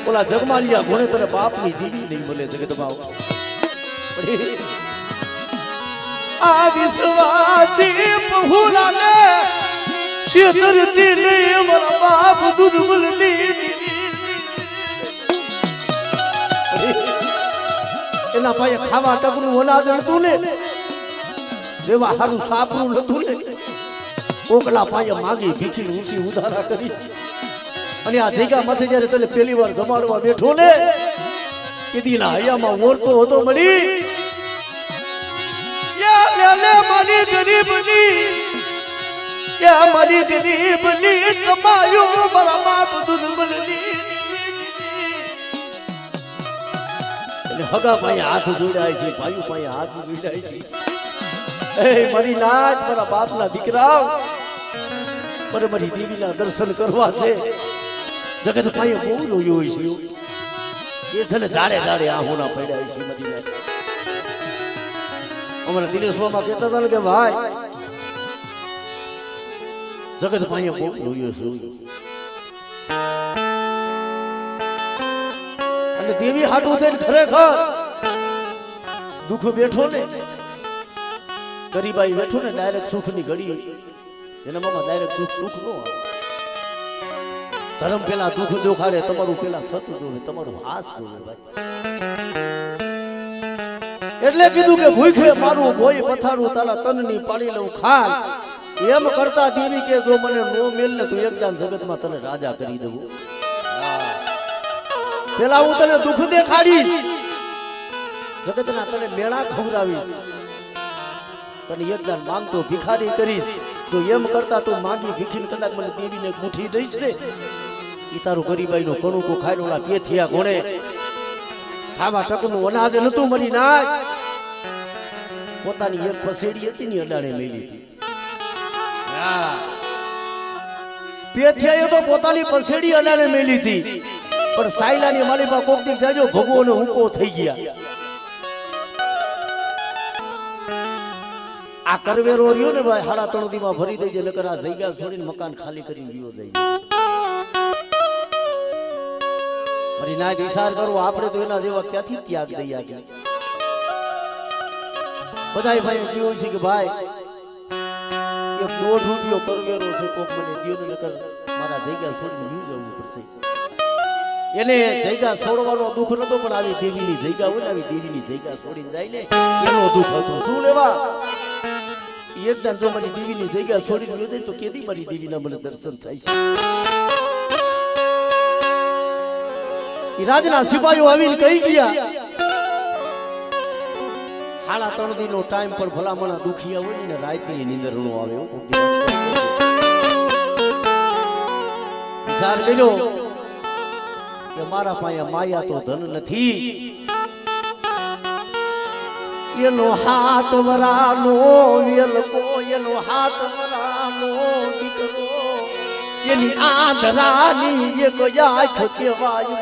ઓલા જગમાલિયા ઘોડે તને બાપની દેવી નહીં મળે જગતમાં. આ વિશ્વાસી બહુલાને શેતરતી ને મારા બાપ દુર્બલની એના પાસે ખાવા ટકનું અનાજ હતું ને, દેવા હારું સાપરું નતું ને, કોકલા પાસે માગી ભીખી ઊંચી ઉધારા કરી. અને આ જગ્યા માંથી જયારે તને પહેલી વાર જમાડવા બેઠો ને, કીધીના હૈયામાં ઓરતો હતો મળી, મારી ગરીબની, મારી ગરીબની કમાયો મારા બાપ દુર્બલની. હગા ભાઈ હાથ જોડાય છે, ભાઈ ભાઈ હાથ જોડાય છે. એ મારી નાચ, મારા બાપના દીકરા, મારે મારી દેવીના દર્શન કરવા છે. જગત ભાઈ બહુ જોયું હોય છે, એ છે ને જાડે જાડે આહોના પડ્યા છે મારી નાચ. અમારા દિનેશમાં કહેતા હતા ને કે ભાઈ જગત ભાઈ બહુ જોયું છે. દેવી હાટું થઈને ખરેખર દુઃખ બેઠો ને, ગરીબાઈ બેઠો ને, ડાયરેક્ટ સુખની ઘડી એના મામા ડાયરેક્ટ સુખ નો આવે. ધર્મ પેલા દુઃખ દેખાડે, તમારું પેલા સત જોવે, તમારું હાસ જોવે ભાઈ. એટલે કીધું કે ભૂખે મારું ભોય પથારું, તારા તનની પાડી લઉં ખાલ. એમ કરતા દેવી કે જો મને નો મેલ ને તું એકદમ જગતમાં તને રાજા કરી દઉં. પેલા હું તને દુઃખ દેખાડીશ, જગતના તને મેળા ખવડાવીશ, તને એકદમ માંગતો ભિખારી કરીશ. તો એમ કરતા તું માંગી ભીખીને કદાચ મને દેવીને મુઠ્ઠી દઈશ ને, ઈ તારું ગરીબાઈનો કણુકો ખાઈને ઓલા પેથિયા ઘોડે ખાવા ટકનું અનાજ નતું મળી નાખ. પોતાની એક પસેડી હતી ને અડાડે મેલી હતી. પેથિયાએ તો પોતાની પસેડી અડાડે મેલી હતી, પણ સાયલાની માલિકા કોક દી જાજો ભગવાને હુંકો થઈ ગયા. આ કરવેરો રહ્યો ને ભાઈ, 3.5 દીમાં ભરી દેજે, નકર આ જગ્યા છોડીને મકાન ખાલી કરીને ગયો જાય. મારી નાય વિચાર કરો, આપણે તો એના જેવા ક્યાંથી ત્યાગ દઈ ગયા. બધાય ભાઈ કેવું છે કે ભાઈ એક 1.5 રૂપિયો કરવેરો છે, કોક મને દિયો ને, નકર મારા જગ્યા છોડીને ગયો જવું પડશે. એને જગ્યા છોડવાનો દુઃખ નતો, પણ આવી દેવીની જગ્યા હોય ને, આવી દેવીની જગ્યા છોડીને જાય ને, એનો દુઃખ હતો. શું લેવા એકદમ જો મારી દેવીની જગ્યા છોડીને ગયો જાય તો કેદી મારી દેવીના મને દર્શન થાય છે. રાજના સિપાહીઓ આવીને કહી ગયા, 3.5 દીનો ટાઈમ પર ભલામણા દુખિયા હોય ને, રાતની નીંદર નો આવે. વિચાર કર્યો કે મારા પાસે માયા તો ધન નથી, એનો હાથ વરાનો વેલકો, એનો હાથ વરાનો દીકરો, એની આંધરાની એક આંખ કેવાય.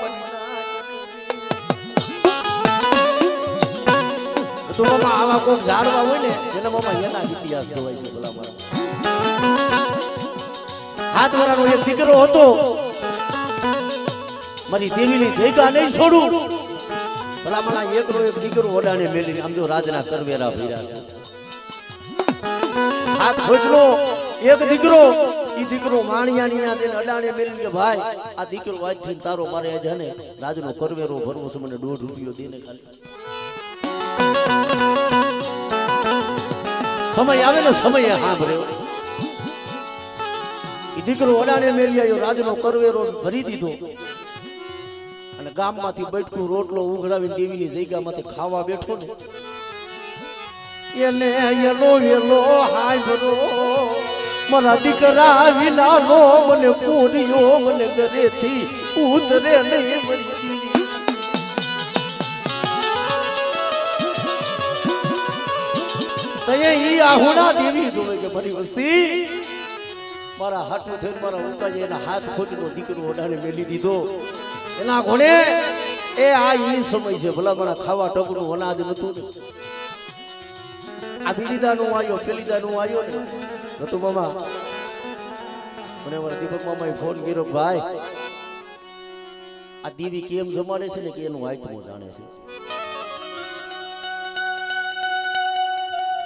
તો મામા આવા કોક ઝાડવા હોય ને, એના મામા એના ઇતિહાસ કહેવાય છે. ભલા મારા હાથ વરાનો એક દીકરો હતો, મારી દેવીની જગ્યા નહીં છોડું. ભલા મારા એકનો એક દીકરો ઓડાને મેલીને, આમ જો રાજના કરવેરા ભર્યા છે. હાથ ખોટલો એક દીકરો, ઈ દીકરો માણિયાની અડાણે મેલીને કે ભાઈ આ દીકરો આજથી તારો મારે છે ને રાજનો કરવેરો ભરવો છે, મને 1.5 રૂપિયો દે ને ખાલી. સમય આવે ને સમય સાંભળ્યો, ઈ દીકરો અડાણે મેલી આવ્યો, રાજનો કરવેરો ભરી દીધો, અને ગામમાંથી બટકું રોટલો ઉઘરાવીને દેવીની જગ્યામાંથી ખાવા બેઠો ને, એને એલો એલો હાજરો મારા દીકરા વિના નો મને પૂર્યો મને ઘરેથી ઉતરે નહીં મરી તયે ઈ આહુડા દેવી જોવે કે મારી વસ્તી મારા હાથો થઈને મારા ઉકાજી એના હાથ ખોટીનો દીકરો ઓડાને મેલી દીધો એના ઘોડે એ આ ઈ સમય છે ભલા મને ખાવા ટકનું અનાજ નતું આ બીડીદાનું આવ્યો પેલીદાનું આવ્યો ને નતું મામા મને મારા દીપક મામાએ ફોન કર્યો ભાઈ આ દેવી કેમ જમાડે છે ને કે એનું આત્મો જાણે છે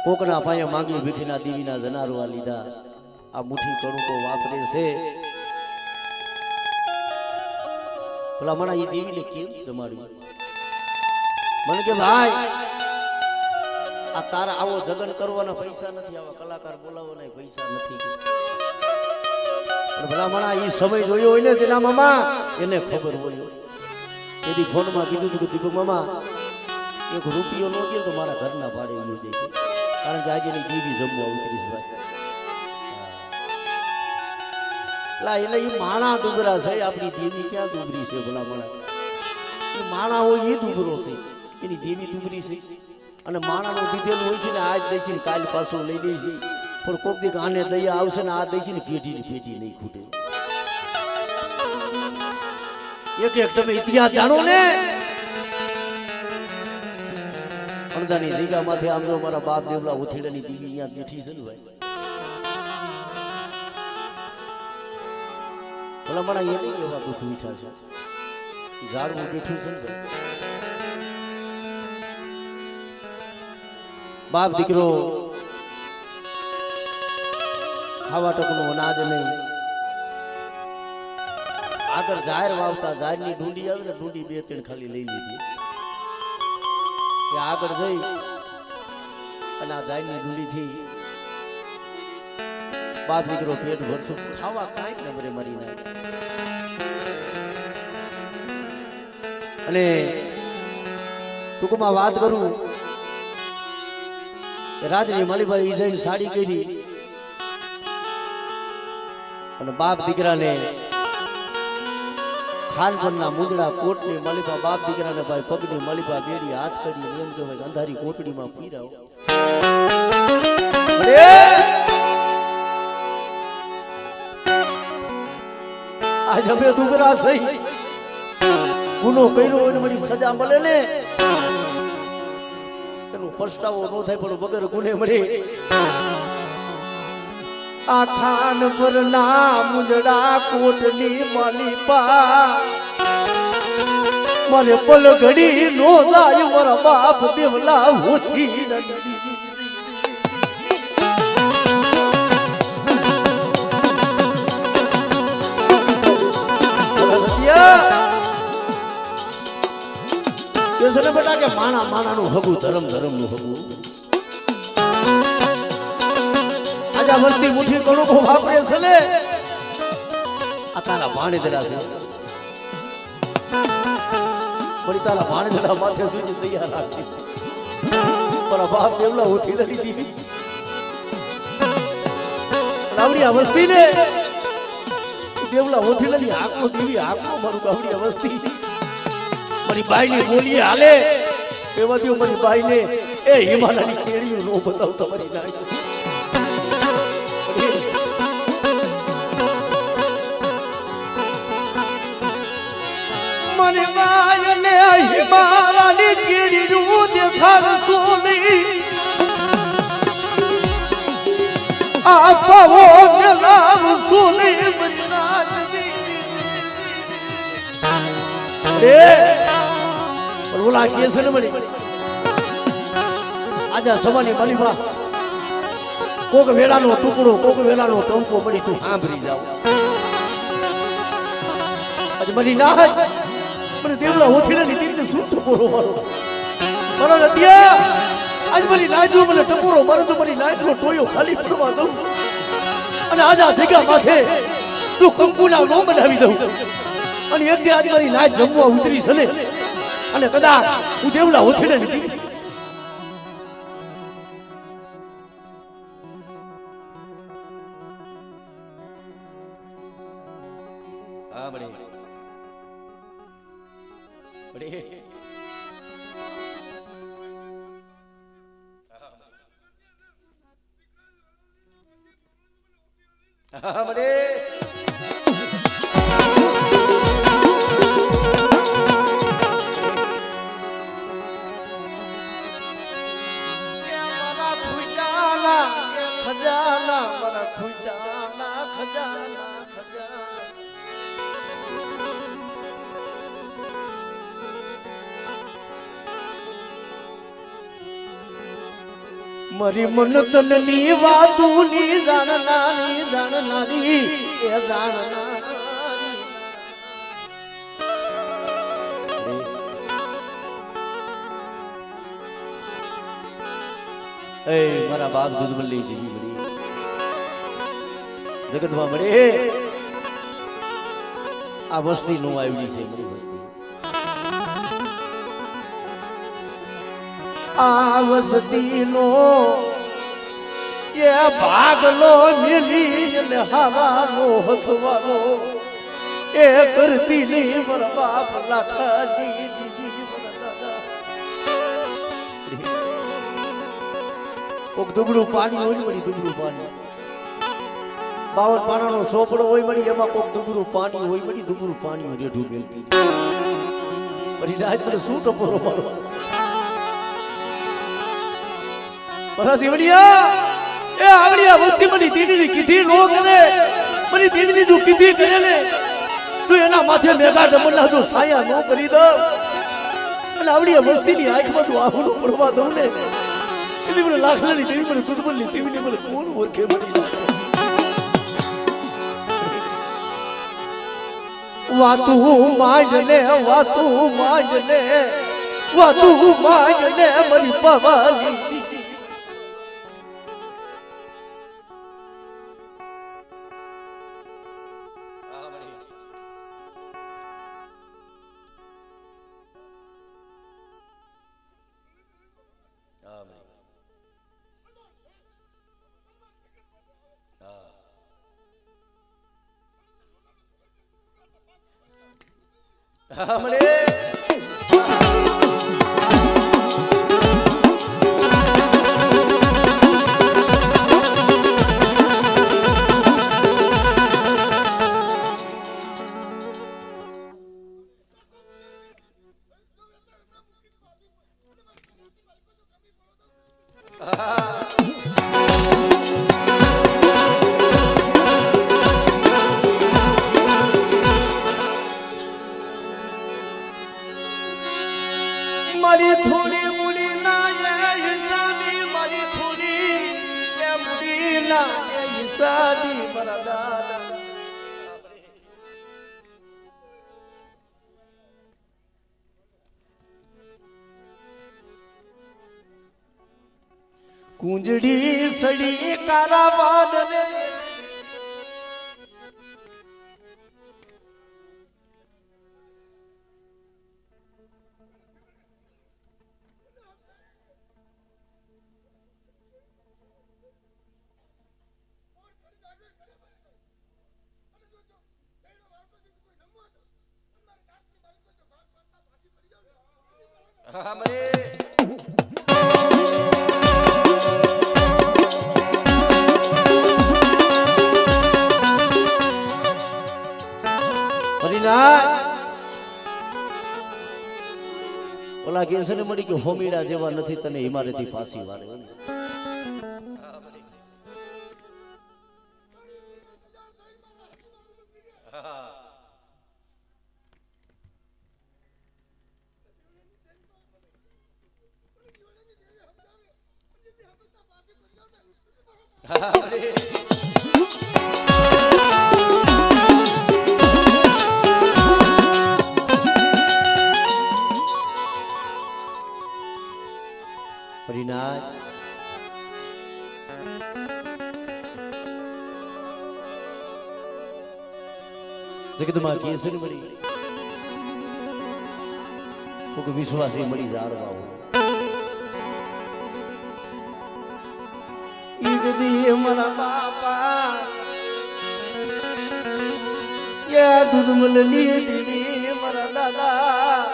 કોકના પાયે માંગી ભીખીના દેવીના જનારો આ લીધા આ મુઠ્ઠી કણું તો વાપરે છે ભલા મને એ દેવીને કેમ જમાડ્યું મને કે ભાઈ આ તારા આવો જગન કરવાના પૈસા નથી આવા કલાકાર બોલાવવાના પૈસા નથી ભલા મને એ સમય જોયો હોય ને તેના મામા એને ખબર હોય તેથી ફોનમાં કીધું હતું કે દીપક મામા એક રૂપિયો નો દે તો મારા ઘરના ભાડે ઉડી જાય છે કારણ કે આજે દેવી જમવા ઉતરીશ ભાઈ લા એટલે એ માણા દુબરા છે આપણી દેવી ક્યાં દુબરી છે ભલા માણા એ માણા હોય એ દુબરો છે એની દેવી દુબરી છે અને માણાનો દીધેલું હોય છે ને આજ દઈશી ને કાલ પાછું લઈ દઈશી પણ કોક દીક આને દયા આવશે ને આ દઈશી ને પેઢી નહીં ખૂટે એક એક તમે ઇતિહાસ જાણો ને અણદાની જગ્યા માંથી આમ જો મારા બાપ દેવલા ઉથીડાની દેવી અહીંયા બેઠી છે ને ભાઈ ભલા મારા એ નહીં એવા દુઃખ મીઠા છે ઝાડવું બેઠું છે ને બાપ દીકરો ખાવા ટકનું અનાજ નહીં આગળ જાહેર વાવતા જાહેરની ઢૂંઢી આવી ને ઢૂંઢી 2-3 ખાલી લઈ લીધી કે આગળ જઈ અને આ જાહેરની ઢૂંઢી થી બાપ દીકરો પેટ ભરશું ખાવા કાંઈક ને બરે મરી નાખે અને ટૂંકમાં વાત કરું રાજની માલીભાઈ જઈને સાડી કરી અને બાપ દીકરાને ખાનપણના મુંદડા કોટની માલીપા બાપ દીકરાને ભાઈ પગની માલીપા બેડી હાથ કરી એમ કે ભાઈ અંધારી કોટડીમાં પીરાવ આજ અમે દુબરા થઈ ગુનો કર્યો હોય મારી સજા મળે ને એનું પસ્તાવો ન થાય પણ વગર ગુને મળે આ ખાન પર ના મુંદડા કોટની માલીપા મારે પલ ઘડી નો જાય મારા બાપ દેવલા હોતી બેટા કે માણા માણાનું હગું ધર્મ ધર્મનું હગું આજા વસ્તી મુઠ્ઠી કણું વાપરે છે ને આ તારા ભાણેજડા છે પડી તારા ભાણેજડા માથે સુધી તૈયાર રાખી મારા બાપ દેવલા ઉઠી રહી દીધી આવડી આ વસ્તી ને દેવલા ઉઠી લઈ આંખો દેવી આંખો મારું આવડી આ વસ્તી મારી બાઈ ની બોલીએ હાલે એવા દો મારી બાઈ ને એ હિમાલયની કેળીઓ નો બતાવ તમારી નાય મારી બાઈ ને હિમાલયની કેળી નું દેખાડ સોની આ પાવો ને લાવ સોની બજનાજી બોલા કે છે ને મળી આજા સવાની માલીબા કોક વેલાનો ટુકડો કોક વેલાનો ટંકો મળી તું સાંભળી જાવ આજ મળી ના મને દેવલા હોથીને નીતિને સૂટ ટપોરો મારો નદિયા આજ મળી નાજો મને ટપોરો મારો તો મળી નાજો ટોયો ખાલી પડવા દઉં અને આજા જગ્યા માથે તું કંકુના નો બનાવી દઉં અને એક દી આજ મારી નાચ જમવા ઉતરી છે ને અને કદાચ હું દેવલા હોથીને નથી હા બડી બડી હા બડી ખજાના મારા ખુજાના ખજાના ખજાના મારી મન તનની વાતુની જાણનારી એ જાણનારી એ મારા બાપ દૂધમલ્લી દેવી બડી જગતમાં મળે આ વસ્તી નો આવી છે મારી વસ્તી આ વસ્તી નો એ ભાગલો મિલી ને હવાનો હથવાનો એ કરતી ની મારા બાપ લાખાની દીદી કોક દુબળું પાણી હોય મળી દુબળું પાણી 52 પાણાનો સોપડો હોય મળી એમાં કોક દુબળું પાણી હોય મળી દુબળું પાણી રેઢું મેલતી પછી રાત પર શું ટપોરો મારો મારા દીવડિયા એ આવડિયા વસ્તી મળી દીદી કીધી નો કરે મળી દીદી જો કીધી કરે ને તું એના માથે મેઘા ડમલા જો સાયા નો કરી દો અને આવડિયા વસ્તીની આંખમાં તું આહુડું પડવા દઉં ને એની મને લાખલાની દેવી મને કુદબલની દેવીને મને કોણ ઓળખે મળી વાતું માંજને મારી પવાલી हमरे મારી થોડી મુડી ના હિસાબી મારી થોડી મુડી ના હિસાબી મારા દાદા કુંજડી સડી કારાવાદ ને हमरे ઓલા કેસને મળી કે હોમીડા જેવા નથી તને હિમાલયથી ફાંસી વાળે પરિણામ જગતમાં કેસર મળી કોઈક વિશ્વાસી મળી જાળવા ઈગદી મારા બાપા એ દુધમલની દીદી મારા દાદા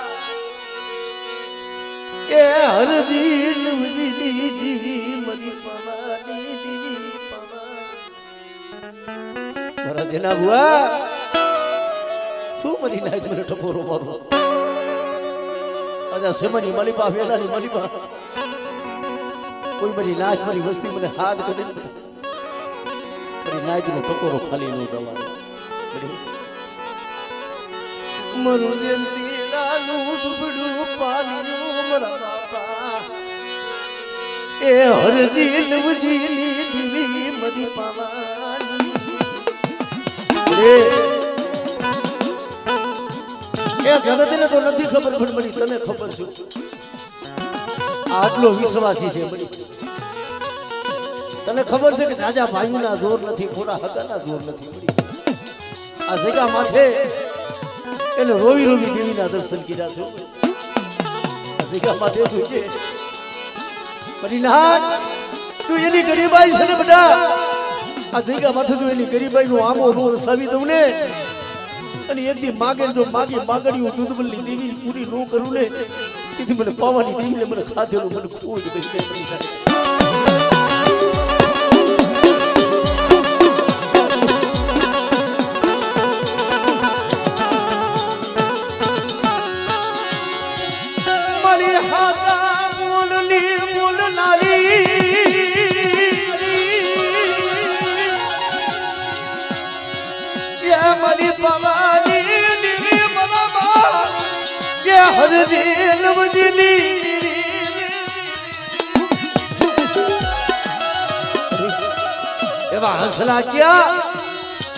એ હરદી દીદી મરી પવાની દીદી પવા મારા જેના બુઆ શું મરી નાય મને ટપોરો મારો આજા સેમની મલીપા વેલાની મલીપા કોઈ મરી નાચ મારી વસ્તી મને હાથ કરી મરી નાચ નો ટપોરો ખાલી નો જવાનો મરુ જંતી લાલુ દુબડું પાલ્યું મારા બાપા એ હરજી નવજીની દીવી મરી પાવાની એ જગતને તો નથી ખબર પણ મને તને ખબર છે આટલો વિશ્વાસી છે મને તને ખબર છે કે રાજા ભાઈના જોર નથી પૂરા હગાના જોર નથી આ જગ્યા માથે એટલે રોવી રોવી દેવીના દર્શન કર્યા છે આ જગ્યા માથે તું છે પરિનાથ તું એની ગરીબાઈ છે ને બધા આ જગ્યા માથે તું એની ગરીબાઈ નું આમો રોર સાવી દઉં ને અને એક દી માગે જો માગી માગણીઓ દૂધમલની દેવી પૂરી નો કરું ને તેથી મને પાવાની દેવીને મને ખાધેલું મને ખૂબ જ બેસી જાય મારી હાથા બોલની બોલનારી યા મારી પાવાની દેવી મનામાં યા હરજી નવજીની એવા હંસલા ક્યાં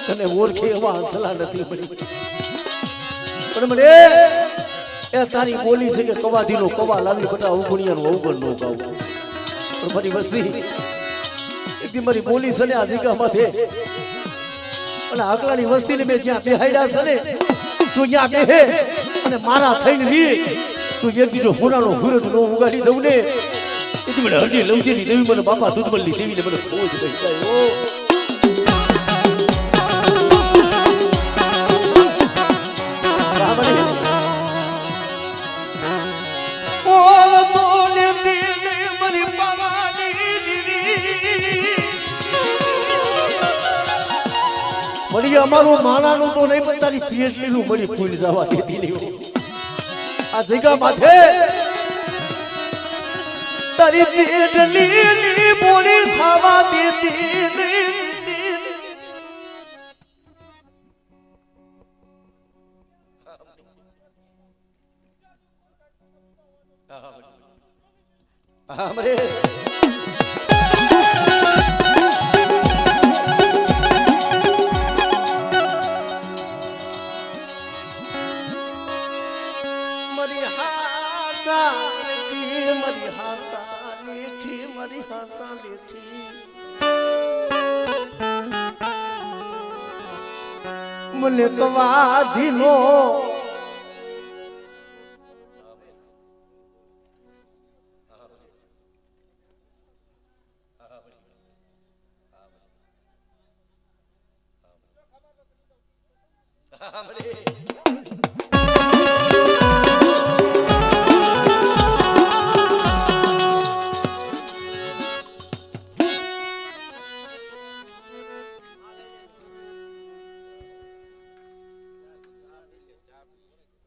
તને ઓળખે એવા હંસલા નથી મળી પણ મને એ તારી બોલી છે કે કવાધીનો કવા લાવી બધા ઉગણિયાનું અવગણ નો ગાવું પણ મારી વસ્તી એકદી મારી બોલી છે ને આ જગ્યામાં છે અને આકલાની વસ્તીને મેં જ્યાં બેહાડ્યા છે ને તું જ્યાં બેહે અને મારા થઈને લી તું એક દીધો હોનાનો હુરત નો ઉગાડી દઉં ને એથી મને હરજી લવજીની દેવી મને બાપા દૂધમલની દેવીને મને બહુ જ દઈ જાય મળી અમારું માનાનું તો નહીં પણ તારી પીએચડીનું મળી ફૂલ જવા દેતી નહીં આ જગ્યા માથે તારી પીએચડીની બોલી ખાવા દેતી નહીં हमरे मरी हासा लेठी મને કવાધીનો हमरे